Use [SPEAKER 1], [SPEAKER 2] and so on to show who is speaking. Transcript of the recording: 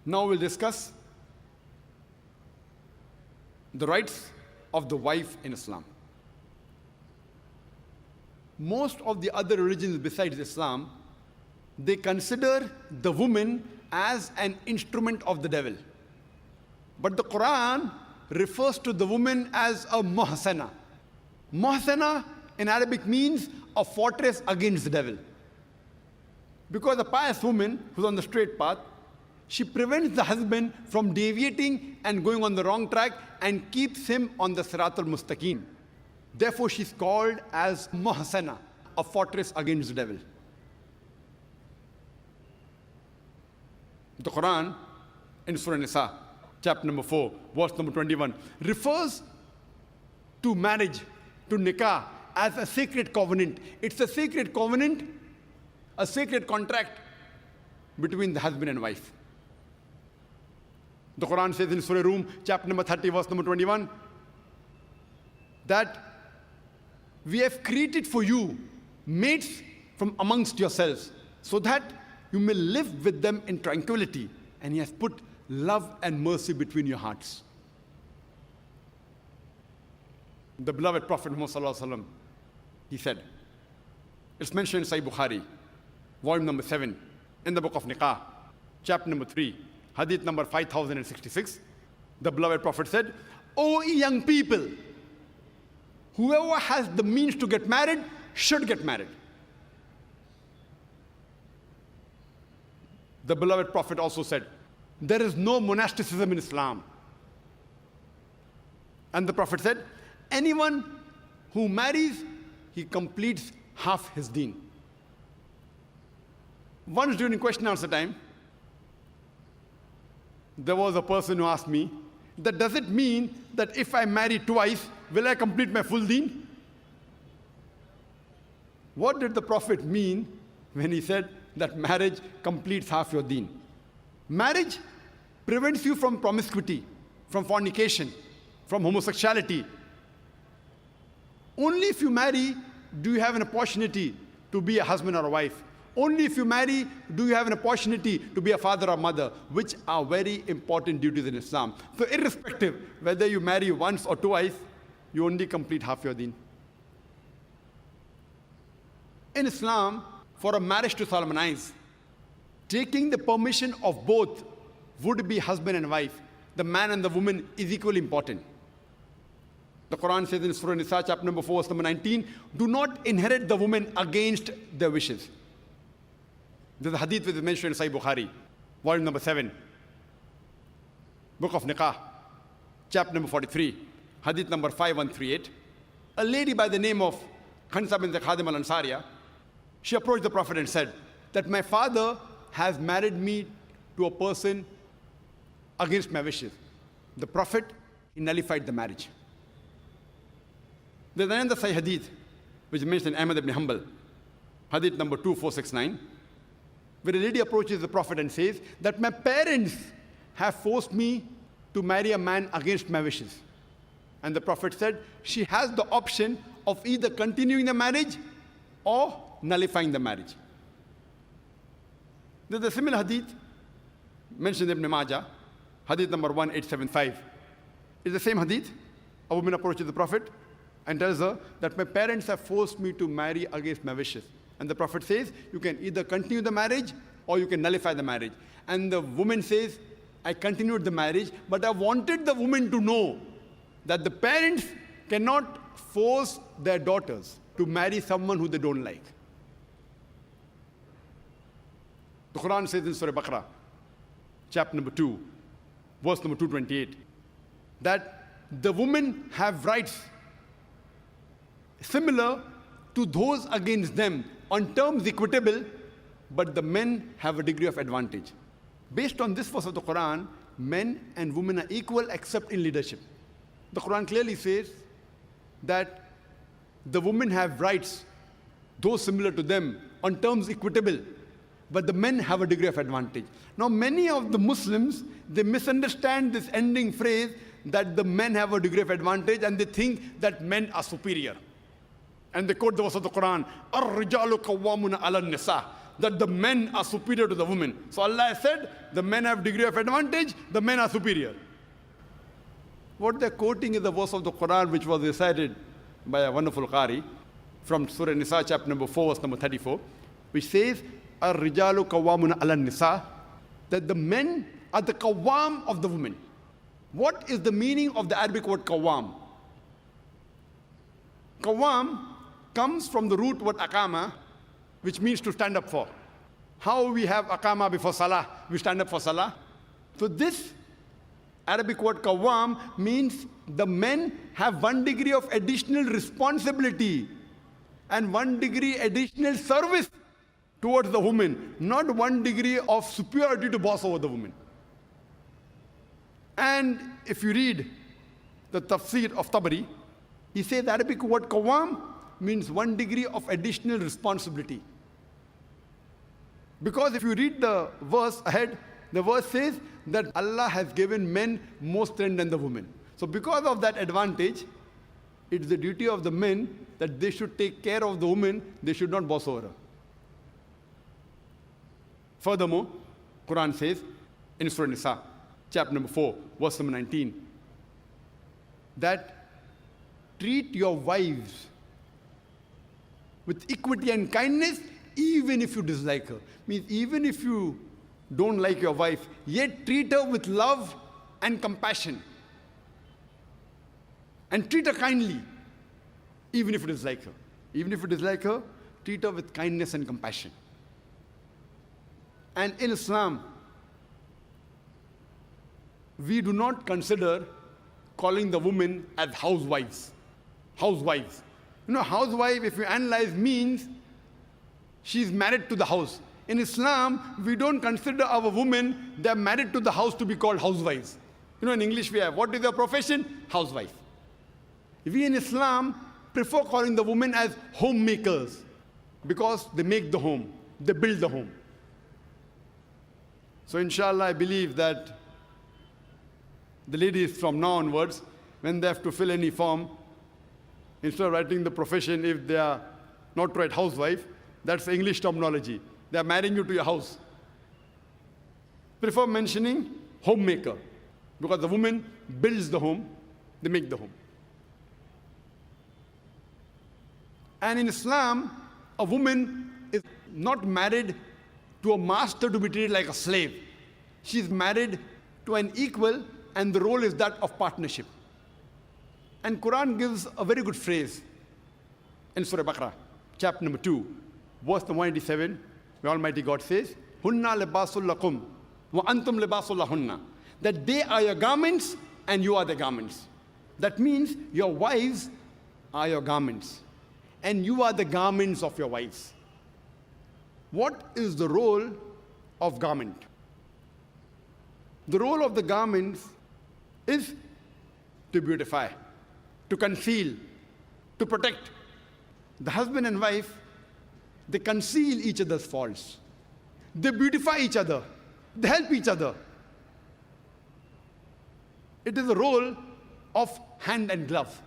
[SPEAKER 1] Now we'll discuss the rights of the wife in Islam. Most of the other religions besides Islam, they consider the woman as an instrument of the devil. But the Quran refers to the woman as a muhsana. Muhsana in Arabic means a fortress against the devil. Because a pious woman who's on the straight path, she prevents the husband from deviating and going on the wrong track and keeps him on the Siratul Mustaqim. Therefore, she's called as muhsana, a fortress against the devil. The Quran in Surah Nisa, chapter number 4, verse number 21, refers to marriage, to nikah, as a sacred covenant. It's a sacred covenant, a sacred contract between the husband and wife. The Quran says in Surah Rum, chapter number 30, verse number 21, that we have created for you mates from amongst yourselves, so that you may live with them in tranquility, and He has put love and mercy between your hearts. The beloved Prophet Muhammad, he said, it's mentioned in Sahih Bukhari, volume number 7, in the book of Nikah, chapter number 3, Hadith number 5066. The beloved Prophet said, "O young people, whoever has the means to get married should get married." The beloved Prophet also said, there is no monasticism in Islam. And the Prophet said, anyone who marries, he completes half his deen. Once during question answer time, there was a person who asked me, that does it mean that if I marry twice, will I complete my full deen? What did the Prophet mean when he said that marriage completes half your deen? Marriage prevents you from promiscuity, from fornication, from homosexuality. Only if you marry do you have an opportunity to be a husband or a wife. Only if you marry do you have an opportunity to be a father or mother, which are very important duties in Islam. So irrespective whether you marry once or twice, you only complete half your deen. In Islam, for a marriage to solemnize, taking the permission of both would-be husband and wife, the man and the woman, is equally important. The Quran says in Surah Nisa, chapter number 4, verse number 19, do not inherit the woman against their wishes. There's a hadith which is mentioned in Sahih Bukhari, volume number 7, book of Nikah, chapter number 43, hadith number 5138. A lady by the name of Khansa bint Khadim al-Ansariya, she approached the Prophet and said that my father has married me to a person against my wishes. The Prophet, he nullified the marriage. There's another Sahih hadith which is mentioned in Ahmad ibn Hanbal, hadith number 2469, where a lady approaches the Prophet and says that my parents have forced me to marry a man against my wishes. And the Prophet said she has the option of either continuing the marriage or nullifying the marriage. There's a similar hadith mentioned in Ibn Majah, hadith number 1875. It's the same hadith. A woman approaches the Prophet and tells her that my parents have forced me to marry against my wishes. And the Prophet says, you can either continue the marriage or you can nullify the marriage. And the woman says, I continued the marriage, but I wanted the woman to know that the parents cannot force their daughters to marry someone who they don't like. The Quran says in Surah Baqarah, chapter number 2, verse number 228, that the women have rights similar to those against them on terms equitable, but the men have a degree of advantage. Based on this verse of the Quran, men and women are equal except in leadership. The Quran clearly says that the women have rights, those similar to them, on terms equitable, but the men have a degree of advantage. Now, many of the Muslims, they misunderstand this ending phrase that the men have a degree of advantage, and they think that men are superior. And they quote the verse of the Quran, "Ar-rijalu qawwamuna 'ala an-nisa." that the men are superior to the women. So Allah has said, the men have degree of advantage, the men are superior. What they're quoting is the verse of the Quran which was recited by a wonderful Qari from Surah Nisa, chapter number 4, verse number 34, which says, Ar-rijalu qawwamuna ala nisa, that the men are the qawwam of the women. What is the meaning of the Arabic word qawwam? Qawwam comes from the root word aqama, which means to stand up for. How we have aqama before salah, we stand up for salah. So this Arabic word qawwam means the men have one degree of additional responsibility and one degree additional service towards the woman, not one degree of superiority to boss over the woman. And if you read the tafsir of Tabari, he says the Arabic word qawwam means one degree of additional responsibility. Because if you read the verse ahead, the verse says that Allah has given men more strength than the women. So because of that advantage, it's the duty of the men that they should take care of the woman, they should not boss over her. Furthermore, Quran says in Surah Nisa, chapter number 4, verse number 19, that treat your wives with equity and kindness, even if you dislike her. Means even if you don't like your wife, yet treat her with love and compassion. And treat her kindly, even if you dislike her. Even if you dislike her, treat her with kindness and compassion. And in Islam, we do not consider calling the women as housewives. Housewives. You know, housewife, if you analyze, means she's married to the house. In Islam, we don't consider our women, they're married to the house, to be called housewives. You know, in English we have, what is their profession? Housewife. We in Islam prefer calling the women as homemakers because they make the home, they build the home. So inshallah, I believe that the ladies from now onwards, when they have to fill any form, instead of writing the profession, if they are not right housewife, that's English terminology. They are marrying you to your house. Prefer mentioning homemaker, because the woman builds the home, they make the home. And in Islam, a woman is not married to a master to be treated like a slave. She is married to an equal, and the role is that of partnership. And Quran gives a very good phrase in Surah Baqarah, chapter number 2, verse number 187, where Almighty God says, Hunna libasul lakum wa antum libasul lahunna. That they are your garments and you are the garments. That means your wives are your garments and you are the garments of your wives. What is the role of garment? The role of the garments is to beautify, to conceal, to protect. The husband and wife, they conceal each other's faults. They beautify each other. They help each other. It is a role of hand and glove.